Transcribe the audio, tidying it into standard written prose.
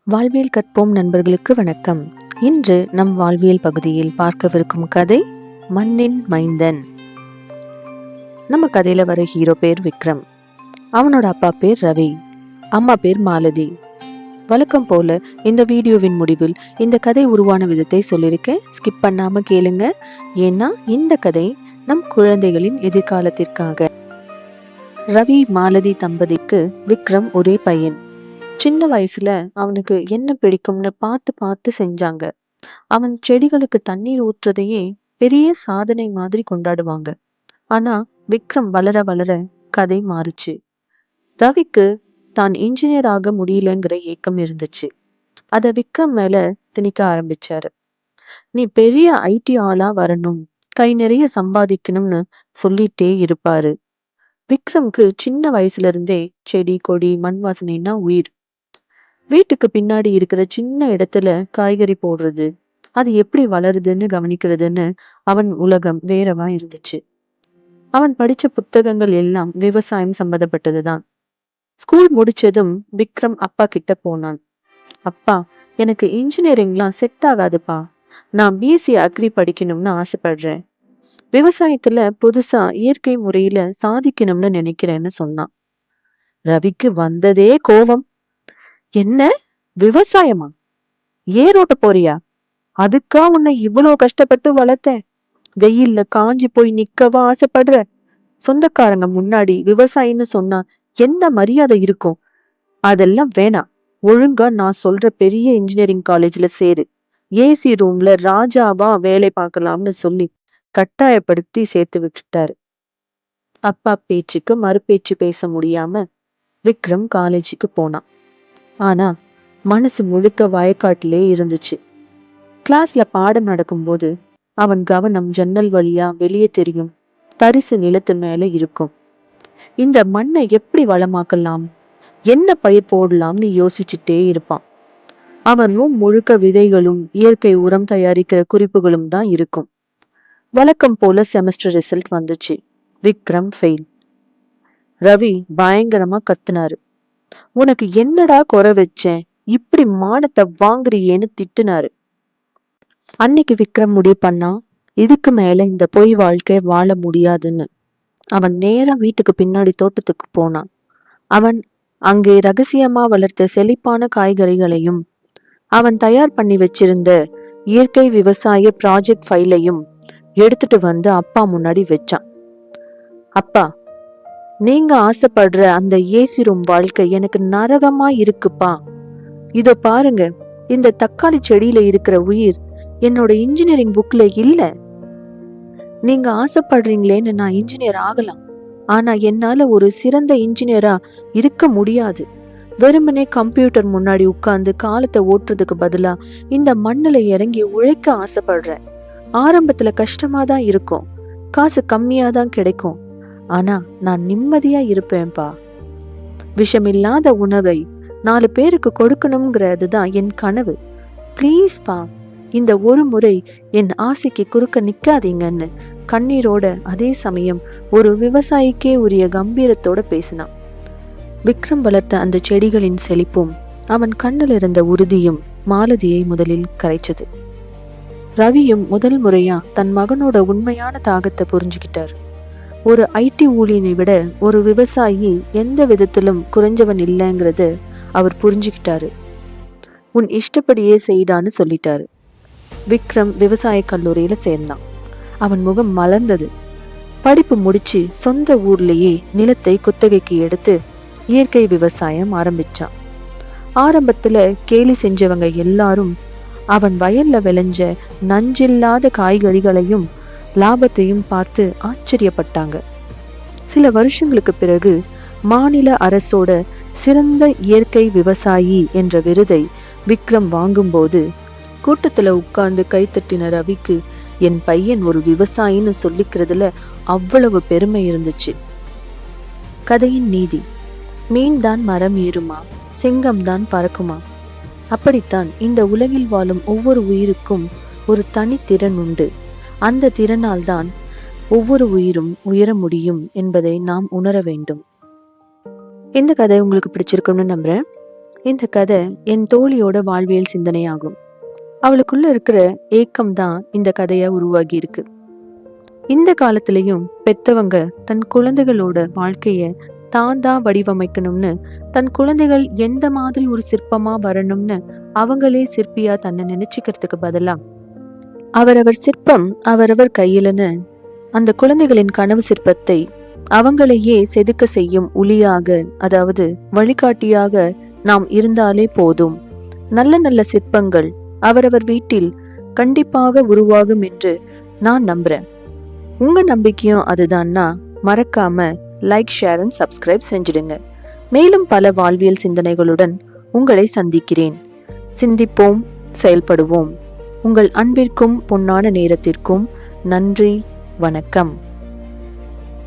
வாழ்வியல் கற்போம் நண்பர்களுக்கு வணக்கம். இன்று நம் வாழ்வியல் பகுதியில் பார்க்கவிருக்கும் கதை மண்ணின் மைந்தன். நம்ம கதையில வர ஹீரோ பேர் விக்ரம். அவனோட அப்பா பேர் ரவி, அம்மா பேர் மாலதி. வழக்கம் போல இந்த வீடியோவின் முடிவில் இந்த கதை உருவான விதத்தை சொல்லியிருக்கேன். ஸ்கிப் பண்ணாம கேளுங்க, ஏன்னா இந்த கதை நம் குழந்தைகளின் எதிர்காலத்திற்காக. ரவி மாலதி தம்பதிக்கு விக்ரம் ஒரே பையன். சின்ன வயசுல அவனுக்கு என்ன பிடிக்கும்னு பார்த்து பார்த்து செஞ்சாங்க. அவன் செடிகளுக்கு தண்ணீர் ஊற்றுறதையே பெரிய சாதனை மாதிரி கொண்டாடுவாங்க. ஆனா விக்ரம் வளர வளர கதை மாறுச்சு. ரவிக்கு தான் இன்ஜினியர் ஆக முடியலங்கிற ஏக்கம் இருந்துச்சு. அத விக்ரம் மேல திணிக்க ஆரம்பிச்சாரு. நீ பெரிய ஐடி ஆளா வரணும், கை நிறைய சம்பாதிக்கணும்னு சொல்லிட்டே இருப்பாரு. விக்ரம்க்கு சின்ன வயசுல இருந்தே செடி கொடி மண் வாசனைன்னா உயிர். வீட்டுக்கு பின்னாடி இருக்கிற சின்ன இடத்துல காய்கறி போடுறது, அது எப்படி வளருதுன்னு கவனிக்கிறதுன்னு அவன் உலகம் வேறவா இருந்துச்சு. அவன் படிச்ச புத்தகங்கள் எல்லாம் விவசாயம் சம்மந்தப்பட்டதுதான். ஸ்கூல் முடிச்சதும் விக்ரம் அப்பா கிட்ட போனான். அப்பா, எனக்கு இன்ஜினியரிங்லாம் செட் ஆகாதுப்பா. நான் பிஎஸ்சி அக்ரி படிக்கணும்னு ஆசைப்படுறேன். விவசாயத்துல புதுசா இயற்கை முறையில சாதிக்கணும்னு நினைக்கிறேன்னு சொன்னான். ரவிக்கு வந்ததே கோபம். என்ன, விவசாயமா? ஏரோட்ட போறியா? அதுக்கா உன்னை இவ்வளவு கஷ்டப்பட்டு வளர்த்தேன்? வெயில்ல காஞ்சி போய் நிக்கவா ஆசைப்படுற? சொந்தக்காரங்க முன்னாடி விவசாயின்னு சொன்னா என்ன மரியாதை இருக்கும்? அதெல்லாம் வேணாம். ஒழுங்கா நான் சொல்ற பெரிய இன்ஜினியரிங் காலேஜ்ல சேரு. ஏசி ரூம்ல ராஜாவா வேலை பார்க்கலாம்னு சொல்லி கட்டாயப்படுத்தி சேர்த்து விட்டுட்டாரு. அப்பா பேச்சுக்கு மறுபேச்சு பேச முடியாம விக்ரம் காலேஜுக்கு போனான். ஆனா மனசு முழுக்க வயக்காட்டிலே இருந்துச்சு. கிளாஸ்ல பாடம் நடக்கும்போது அவன் கவனம் ஜன்னல் வழியா வெளியே தெரியும் தரிசு நிலத்து மேல இருக்கும். இந்த மண்ணை எப்படி வளமாக்கலாம், என்ன பயிர் போடலாம்னு யோசிச்சுட்டே இருப்பான். அவன் ரூம் முழுக்க விதைகளும் இயற்கை உரம் தயாரிக்கிற குறிப்புகளும் தான் இருக்கும். வழக்கம் போல செமஸ்டர் ரிசல்ட் வந்துச்சு. விக்ரம் ஃபெயில். ரவி பயங்கரமா கத்துனாரு. உனக்கு என்னடா குறை வச்சேன், இப்படி மானத்தை வாங்குறியேன்னு திட்டுனாரு. அன்னைக்கு விக்ரம் முடிவு பண்ணா, இதுக்கு மேல இந்த பொய் வாழ்க்கை வாழ முடியாதுன்னு. அவன் நேரா வீட்டுக்கு பின்னாடி தோட்டத்துக்கு போனான். அவன் அங்கே ரகசியமா வளர்த்த செழிப்பான காய்கறிகளையும் அவன் தயார் பண்ணி வச்சிருந்த இயற்கை விவசாய ப்ராஜெக்ட் ஃபைலையும் எடுத்துட்டு வந்து அப்பா முன்னாடி வச்சான். அப்பா, நீங்க ஆசைப்படுற அந்த ஏசி ரூம் வாழ்க்கை எனக்கு நரகமா இருக்குப்பா. இதோ பாருங்க, இந்த தக்காளி செடியில இருக்கிற உயிர் என்னோட இன்ஜினியரிங் புக்ல இல்ல. நீங்க ஆசைப்படுறீங்களேன்னு நான் இன்ஜினியர் ஆகலாம், ஆனா என்னால ஒரு சிறந்த இன்ஜினியரா இருக்க முடியாது. வெறுமனே கம்ப்யூட்டர் முன்னாடி உட்கார்ந்து காலத்தை ஓட்டுறதுக்கு பதிலா இந்த மண்ணுல இறங்கி உழைக்க ஆசைப்படுறேன். ஆரம்பத்துல கஷ்டமாதான் இருக்கும், காசு கம்மியாதான் கிடைக்கும், ஆனா நான் நிம்மதியா இருப்பேன்பா. விஷமில்லாத உணவை 4 பேருக்கு கொடுக்கணுங்கிறதுதான் என் கனவு. பிளீஸ் பா, இந்த ஒரு முறை என் ஆசைக்கு குறுக்க நிக்காதீங்கன்னு கண்ணீரோட, அதே சமயம் ஒரு விவசாயிக்கே உரிய கம்பீரத்தோட பேசினான். விக்ரம் வளர்த்த அந்த செடிகளின் செழிப்பும் அவன் கண்ணில் இருந்த உறுதியும் மாலதியை முதலில் கரைச்சது. ரவியும் முதல் முறையா தன் மகனோட உண்மையான தாகத்தை புரிஞ்சுக்கிட்டார். ஒரு ஐடி ஊழியனை விட ஒரு விவசாயி எந்த விதத்திலும் குறைஞ்சவன் இல்லைங்கிறத அவர் புரிஞ்சுக்கிட்டாரு. உன் இஷ்டப்படியே செய்தான்னு சொல்லிட்டாரு. விக்ரம் விவசாய கல்லூரியில சேர்ந்தான். அவன் முகம் மலர்ந்தது. படிப்பு முடிச்சு சொந்த ஊர்லயே நிலத்தை குத்தகைக்கு எடுத்து இயற்கை விவசாயம் ஆரம்பிச்சான். ஆரம்பத்துல கேலி செஞ்சவங்க எல்லாரும் அவன் வயல்ல விளைஞ்ச நஞ்சில்லாத காய்கறிகளையும் லாபத்தையும் பார்த்து ஆச்சரியப்பட்டாங்க. சில வருஷங்களுக்கு பிறகு மாநில அரசோட சிறந்த இயற்கை விவசாயி என்ற விருதை விக்ரம் வாங்கும்போது கூட்டத்துல உட்கார்ந்து கைத்தட்டின ரவிக்கு என் பையன் ஒரு விவசாயின்னு சொல்லிக்கிறதுல அவ்வளவு பெருமை இருந்துச்சு. கதையின் நீதி: மீன் தான் மரம் ஏறுமா, சிங்கம் தான் பறக்குமா? அப்படித்தான் இந்த உலகில் வாழும் ஒவ்வொரு உயிருக்கும் ஒரு தனி திறன் உண்டு. அந்த திறனால் தான் ஒவ்வொரு உயிரும் உயர முடியும் என்பதை நாம் உணர வேண்டும். இந்த கதை உங்களுக்கு பிடிச்சிருக்கும்னு நம்புறேன். இந்த கதை என் தோழியோட வாழ்வியல் சிந்தனையாகும். அவளுக்குள்ள இருக்கிற ஏக்கம் தான் இந்த கதையா உருவாகி இருக்கு. இந்த காலத்திலையும் பெத்தவங்க தன் குழந்தைகளோட வாழ்க்கைய தான் வடிவமைக்கணும்னு, தன் குழந்தைகள் எந்த மாதிரி ஒரு சிற்பமா வரணும்னு அவங்களே சிற்பியா தன்னை நினைச்சுக்கிறதுக்கு பதிலா, அவரவர் சிற்பம் அவரவர் கையிலன்னு அந்த குழந்தைகளின் கனவு சிற்பத்தை அவங்களையே செதுக்க செய்யும் ஒளியாக, அதாவது வழிகாட்டியாக நாம் இருந்தாலே போதும். நல்ல நல்ல சிற்பங்கள் அவரவர் வீட்டில் கண்டிப்பாக உருவாகும் என்று நான் நம்புறேன். உங்க நம்பிக்கையும் அதுதான்னா மறக்காம லைக், ஷேர் அண்ட் சப்ஸ்கிரைப் செஞ்சிடுங்க. மேலும் பல வாழ்வியல் சிந்தனைகளுடன் உங்களை சந்திக்கிறேன். சிந்திப்போம், செயல்படுவோம். உங்கள் அன்பிற்கும் பொன்னான நேரத்திற்கும் நன்றி. வணக்கம்.